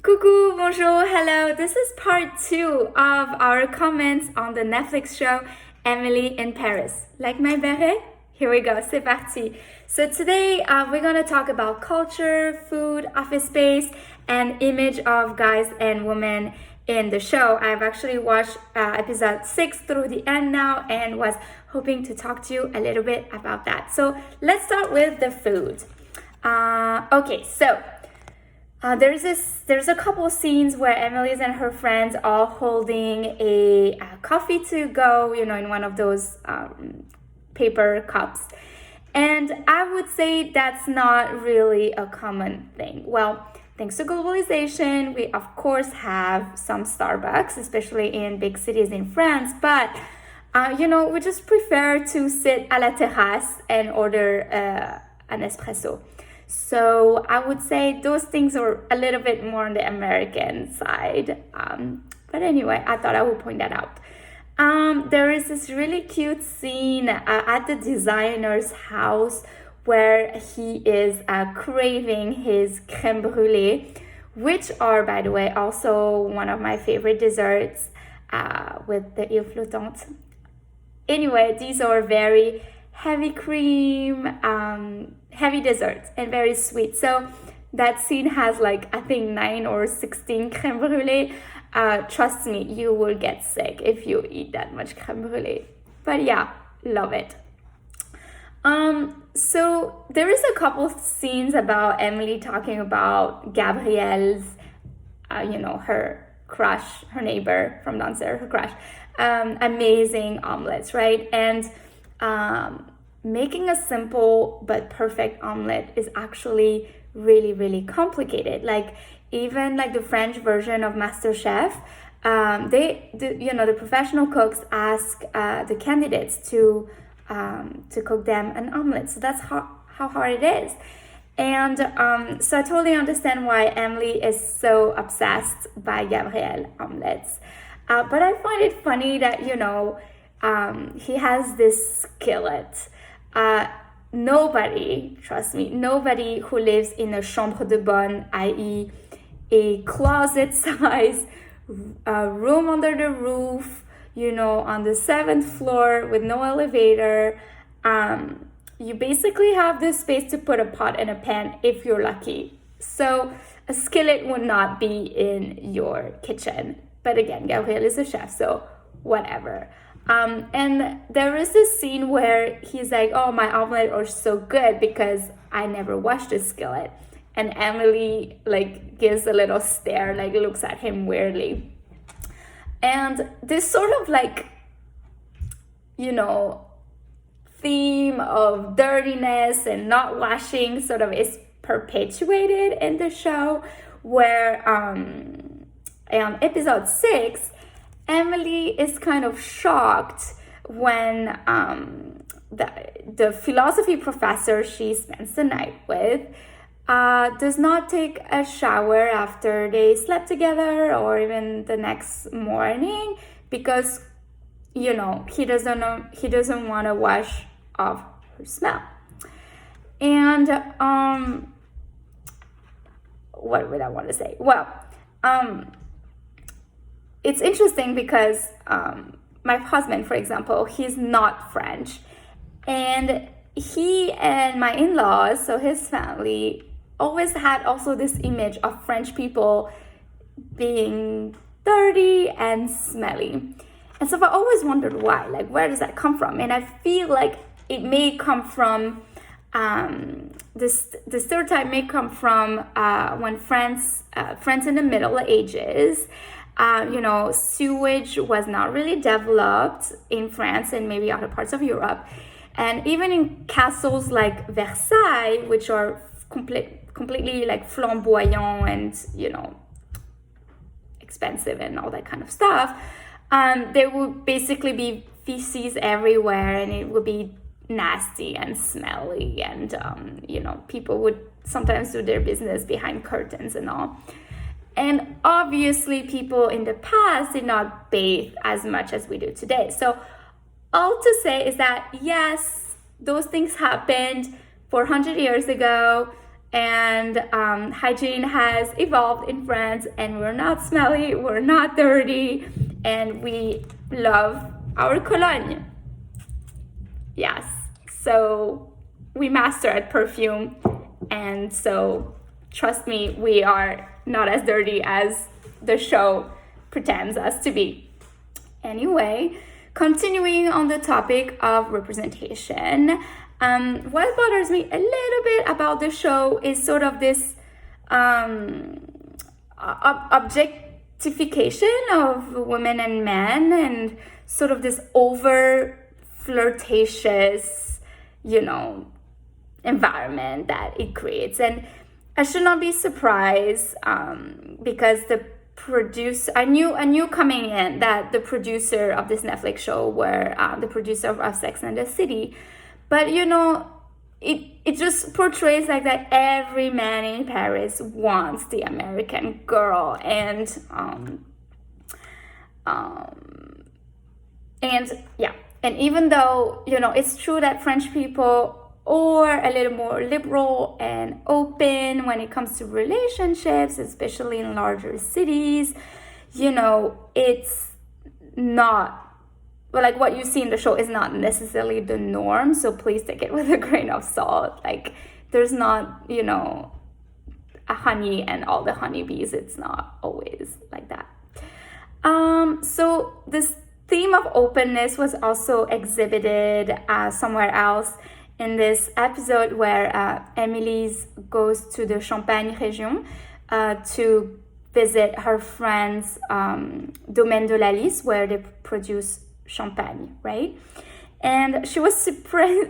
Coucou, bonjour, hello. This is part 2 of our comments on the Netflix show Emily in Paris. Like my beret? Here we go, c'est parti. So today we're going to talk about culture, food, office space, and image of guys and women in the show. I've actually watched episode 6 through the end now and was hoping to talk to you a little bit about that. So let's start with the food. There's a couple scenes where Emily's and her friends all holding a coffee to go, in one of those paper cups. And I would say that's not really a common thing. Well, thanks to globalization, we of course have some Starbucks, especially in big cities in France, but we just prefer to sit à la terrasse and order an espresso. So I would say those things are a little bit more on the American side. But anyway, I thought I would point that out. There is this really cute scene at the designer's house where he is craving his crème brûlée, which are, by the way, also one of my favorite desserts with the île flottante. Anyway, these are very heavy cream, heavy desserts, and very sweet. So that scene has I think 9 or 16 crème brûlée. Trust me, you will get sick if you eat that much crème brûlée. But yeah, love it. So there is a couple scenes about Emily talking about Gabrielle's, her crush, her neighbor from downstairs, her crush. Amazing omelets, right? And making a simple but perfect omelet is actually really, really complicated. Even the French version of MasterChef, the professional cooks ask the candidates to cook them an omelet. So that's how hard it is. And so I totally understand why Emily is so obsessed by Gabrielle omelets. But I find it funny that, he has this skillet. Nobody who lives in a chambre de bonne, i.e. a closet-size room under the roof, on the 7th floor with no elevator, you basically have this space to put a pot and a pan if you're lucky. So a skillet would not be in your kitchen. But again, Gabriel is a chef, so whatever. And there is this scene where he's like, oh, my omelet are so good because I never washed the skillet. And Emily gives a little stare, looks at him weirdly. And this sort of theme of dirtiness and not washing sort of is perpetuated in the show, where episode 6, Emily is kind of shocked when the philosophy professor she spends the night with does not take a shower after they slept together or even the next morning because he doesn't want to wash off her smell. And what would I want to say? Well, it's interesting because my husband, for example, he's not French. And he and my in-laws, so his family, always had also this image of French people being dirty and smelly. And so I always wondered why. Where does that come from? And I feel like it may come from, the stereotype may come from when France in the Middle Ages, sewage was not really developed in France and maybe other parts of Europe. And even in castles like Versailles, which are completely flamboyant and, expensive and all that kind of stuff, there would basically be feces everywhere and it would be nasty and smelly. And, people would sometimes do their business behind curtains and all. And obviously, people in the past did not bathe as much as we do today. So all to say is that, yes, those things happened 400 years ago, and hygiene has evolved in France, and we're not smelly, we're not dirty, and we love our cologne. Yes, so we master at perfume, and so trust me, we are not as dirty as the show pretends us to be. Anyway, continuing on the topic of representation, what bothers me a little bit about the show is sort of this objectification of women and men, and sort of this over flirtatious, environment that it creates. And I should not be surprised because the producer, I knew coming in that the producer of this Netflix show were the producer of Sex and the City, but it just portrays like that every man in Paris wants the American girl, and even though it's true that French people are a little more liberal and open when it comes to relationships, especially in larger cities, it's not, well, like what you see in the show is not necessarily the norm, so please take it with a grain of salt. Like, there's not, a honey and all the honeybees. It's not always like that. So this theme of openness was also exhibited somewhere else in this episode where Emily's goes to the Champagne region to visit her friend's Domaine de la Lys, where they produce champagne, right? And she was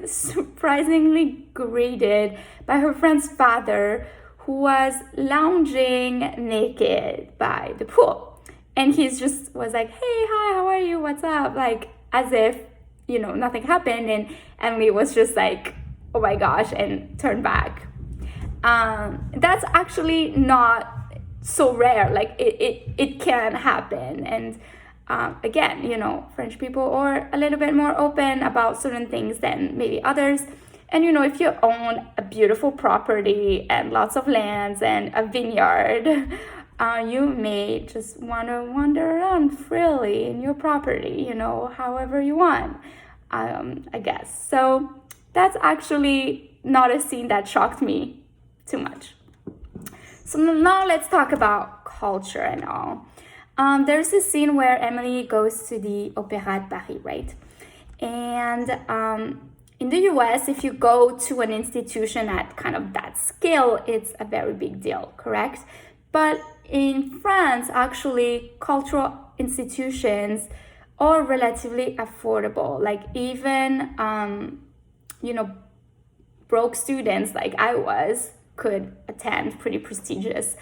surprisingly greeted by her friend's father, who was lounging naked by the pool. And he just was like, hey, hi, how are you? What's up? Like, as if, nothing happened. And Emily was just like, oh my gosh, and turned back. That's actually not so rare. Like, it can happen. And again, French people are a little bit more open about certain things than maybe others. And, if you own a beautiful property and lots of lands and a vineyard, you may just want to wander around freely in your property, however you want, I guess. So that's actually not a scene that shocked me too much. So now let's talk about culture and all. There's a scene where Emily goes to the Opéra de Paris, right? And in the US, if you go to an institution at kind of that scale, it's a very big deal, correct? But in France, actually, cultural institutions are relatively affordable. Like, even, broke students like I was could attend pretty prestigious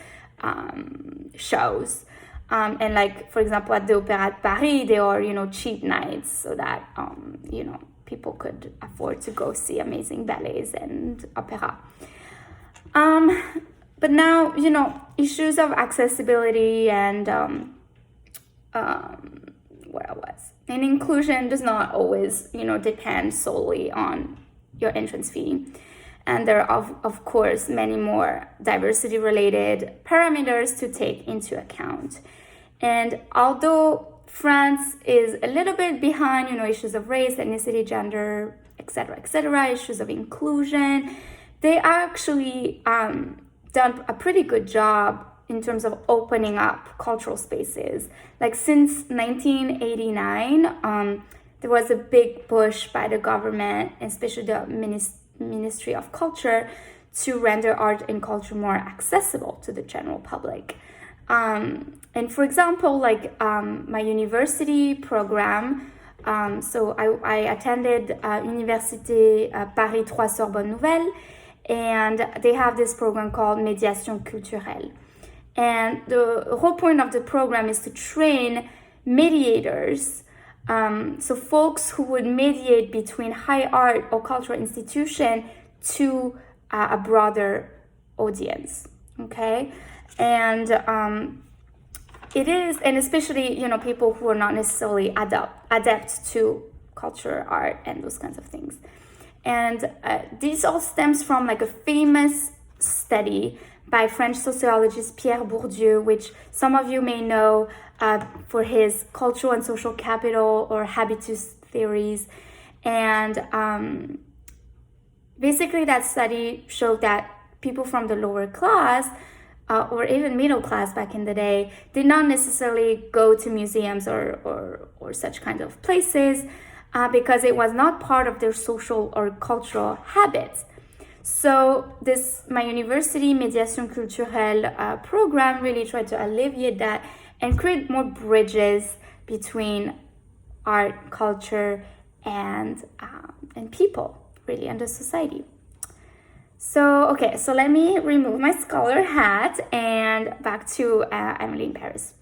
shows. And like, for example, at the Opéra de Paris, there are, cheap nights so that, people could afford to go see amazing ballets and opera. But now, issues of accessibility and and inclusion does not always, depend solely on your entrance fee. And there are, of course, many more diversity-related parameters to take into account. And although France is a little bit behind, issues of race, ethnicity, gender, etc., issues of inclusion, they actually done a pretty good job in terms of opening up cultural spaces. Like, since 1989, there was a big push by the government, especially the Ministry of Culture, to render art and culture more accessible to the general public. And for example, like my university program, so I attended Université Paris 3 Sorbonne Nouvelle, and they have this program called Médiation Culturelle. And the whole point of the program is to train mediators, so folks who would mediate between high art or cultural institution to a broader audience, okay? And it is, and especially, people who are not necessarily adept to culture, art, and those kinds of things. And this all stems from like a famous study by French sociologist Pierre Bourdieu, which some of you may know for his cultural and social capital or habitus theories. And basically that study showed that people from the lower class or even middle class back in the day did not necessarily go to museums or such kind of places because it was not part of their social or cultural habits. So my university Médiation Culturelle program really tried to alleviate that and create more bridges between art, culture, and people, really, and the society. So, okay, so let me remove my scholar hat and back to Emily in Paris.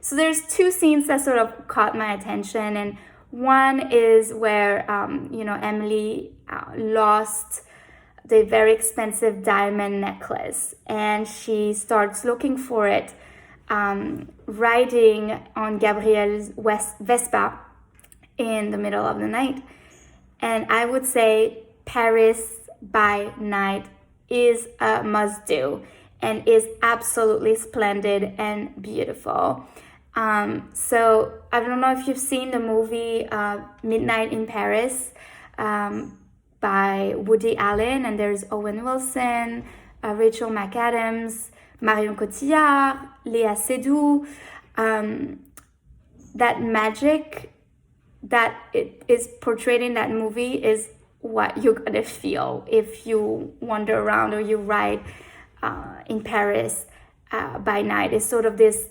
So there's two scenes that sort of caught my attention, and one is where, Emily lost the very expensive diamond necklace, and she starts looking for it, riding on Gabrielle's Vespa in the middle of the night. And I would say Paris by night is a must-do and is absolutely splendid and beautiful. So I don't know if you've seen the movie Midnight in Paris by Woody Allen, and there's Owen Wilson, Rachel McAdams, Marion Cotillard, Léa Seydoux. That magic that it is portrayed in that movie is what you're gonna feel if you wander around or you ride in Paris by night. It's sort of this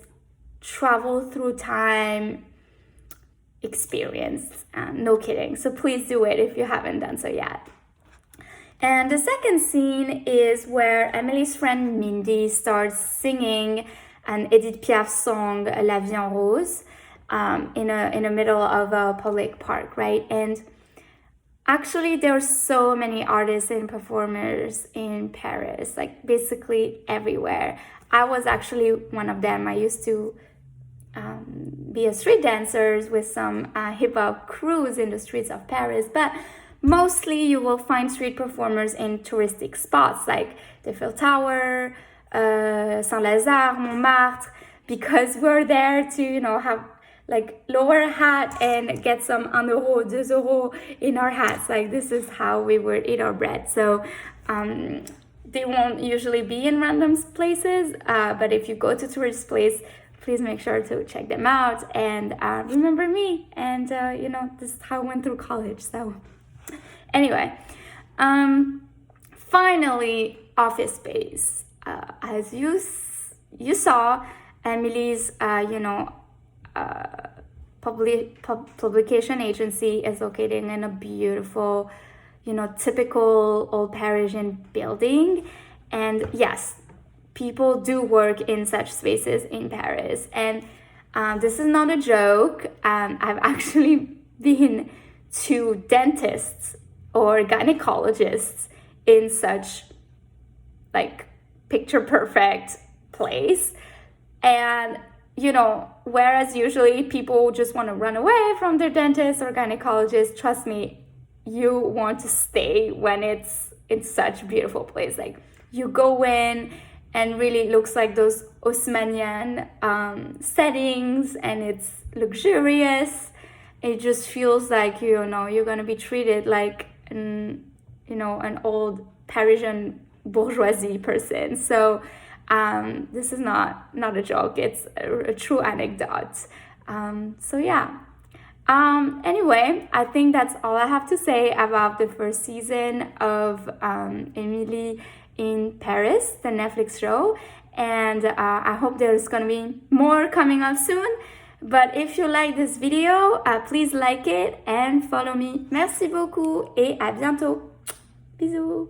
travel through time experience. No kidding. So please do it if you haven't done so yet. And the second scene is where Emily's friend Mindy starts singing an Edith Piaf song, La Vie en Rose, in the middle of a public park, right? And actually, there are so many artists and performers in Paris, like basically everywhere. I was actually one of them. I used to be a street dancer with some hip-hop crews in the streets of Paris, but mostly you will find street performers in touristic spots like the Eiffel Tower, Saint-Lazare, Montmartre, because we're there to, have like lower a hat and get some 1 euro, 2 euros in our hats. Like this is how we would eat our bread. So they won't usually be in random places, but if you go to tourist place, please make sure to check them out and remember me. And this is how I went through college. So anyway, finally, Office Space. As you saw, Emily's publication agency is located in a beautiful, typical old Parisian building. And yes, people do work in such spaces in Paris. And this is not a joke. I've actually been to dentists or gynecologists in such picture perfect place. And whereas usually people just want to run away from their dentist or gynecologist, trust me, you want to stay when it's in such a beautiful place. Like you go in and really it looks like those Haussmannian settings, and it's luxurious. It just feels like, you're going to be treated like an old Parisian bourgeoisie person. So this is not a joke. It's a true anecdote. So yeah. Anyway, I think that's all I have to say about the first season of Emily in Paris, the Netflix show. And I hope there's gonna be more coming up soon. But if you like this video, please like it and follow me. Merci beaucoup et à bientôt. Bisous.